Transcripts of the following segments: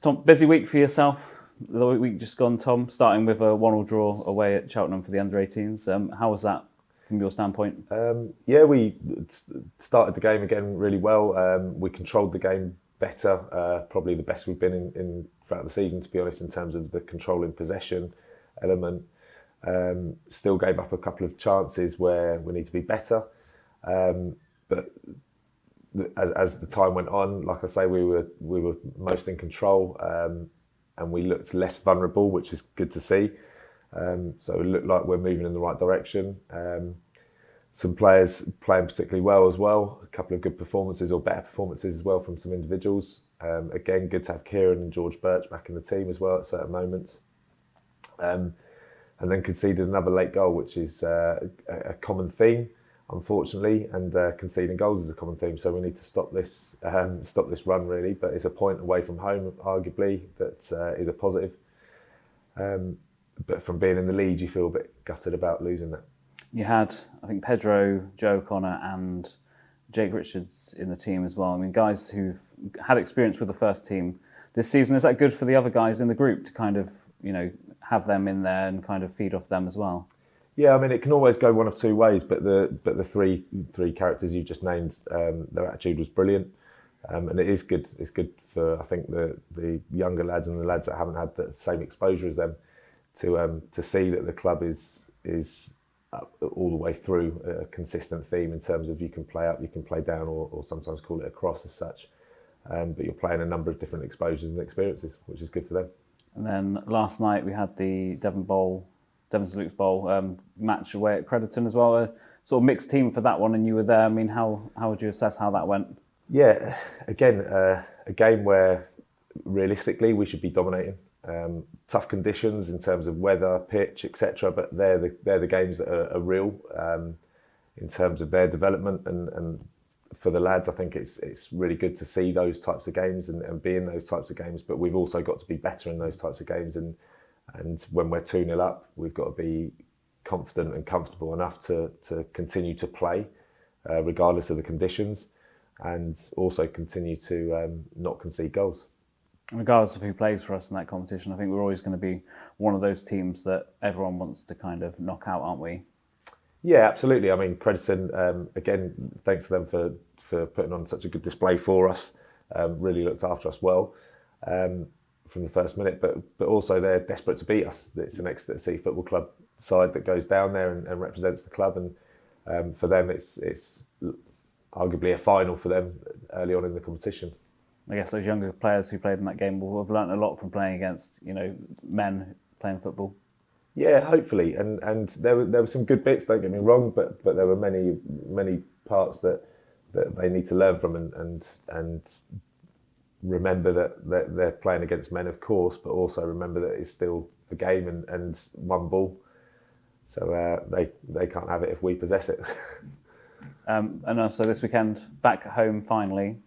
Tom, busy week for yourself. The week just gone, Tom, starting with a 1-1 draw away at Cheltenham for the under-18s. How was that from your standpoint? Yeah, we started the game again really well. We controlled the game better, probably the best we've been in throughout the season, to be honest, in terms of the controlling possession element. Still gave up a couple of chances where we need to be better. But as the time went on, like I say, we were most in control, and we looked less vulnerable, which is good to see. So it looked like we're moving in the right direction. Some players playing particularly well as well. A couple of good performances, or better performances as well, from some individuals. Again, good to have Kieran and George Birch back in the team as well at certain moments. And then conceded another late goal, which is a common theme, unfortunately, and conceding goals is a common theme. So we need to stop this run, really. But it's a point away from home, arguably, that is a positive. But from being in the lead, you feel a bit gutted about losing that. You had, I think, Pedro, Joe O'Connor and Jake Richards in the team as well. I mean, guys who've had experience with the first team this season. Is that good for the other guys in the group to kind of, have them in there and kind of feed off them as well? Yeah, I mean, it can always go one of two ways, but the three characters you just named, their attitude was brilliant, and it is good. It's good for, I think, the younger lads and the lads that haven't had the same exposure as them to see that the club is all the way through a consistent theme in terms of you can play up, you can play down, or sometimes call it a cross as such. But you're playing a number of different exposures and experiences, which is good for them. And then last night we had the Devon St Luke's Bowl match away at Crediton as well. A sort of mixed team for that one, and you were there. I mean, how would you assess how that went? Yeah, again, a game where realistically we should be dominating. Tough conditions in terms of weather, pitch, etc. But they're the games that are real in terms of their development, and for the lads, I think it's really good to see those types of games and be in those types of games. But we've also got to be better in those types of games, and when we're 2-0 up, we've got to be confident and comfortable enough to continue to play regardless of the conditions, and also continue to not concede goals. Regardless of who plays for us in that competition, I think we're always going to be one of those teams that everyone wants to kind of knock out, aren't we? Yeah, absolutely. I mean, Crediton, again, thanks to them for putting on such a good display for us. Really looked after us well from the first minute, but also they're desperate to beat us. It's an Exeter Football Club side that goes down there and represents the club, and for them it's arguably a final for them early on in the competition. I guess those younger players who played in that game will have learnt a lot from playing against men playing football. Yeah, hopefully, and there were some good bits. Don't get me wrong, but there were many parts that they need to learn from and remember that they're playing against men, of course, but also remember that it's still a game and one ball. So they can't have it if we possess it. And also this weekend, back at home finally.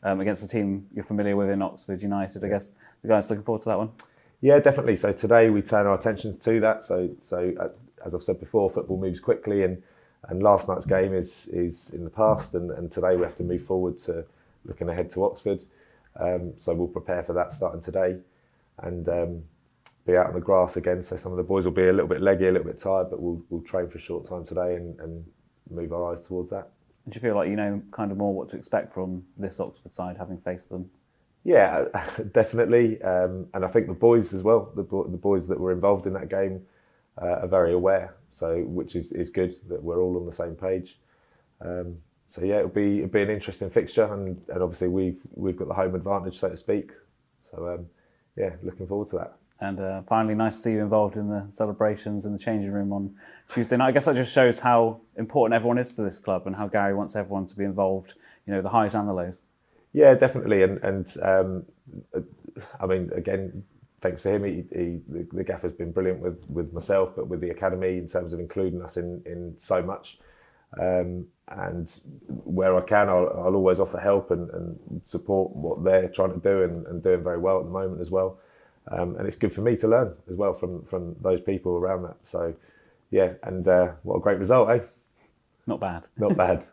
Against a team you're familiar with in Oxford United. I guess the guys looking forward to that one? Yeah, definitely. So today we turn our attentions to that. So as I've said before, football moves quickly, and last night's game is in the past, and today we have to move forward to looking ahead to Oxford. So we'll prepare for that starting today, and be out on the grass again. So some of the boys will be a little bit leggy, a little bit tired, but we'll train for a short time today and move our eyes towards that. Do you feel like you know kind of more what to expect from this Oxford side, having faced them? Yeah, definitely. And I think the boys as well, the boys that were involved in that game are very aware, so which is good that we're all on the same page. So yeah, it'll be an interesting fixture, and obviously we've got the home advantage, so to speak. So yeah, looking forward to that. And finally, nice to see you involved in the celebrations in the changing room on Tuesday night. I guess that just shows how important everyone is to this club and how Gary wants everyone to be involved, the highs and the lows. Yeah, definitely. And I mean, again, thanks to him, the gaffer's been brilliant with myself, but with the academy in terms of including us in so much. And where I can, I'll always offer help and support what they're trying to do and doing very well at the moment as well. And it's good for me to learn as well from those people around that. So, yeah, and what a great result, eh? Not bad. Not bad.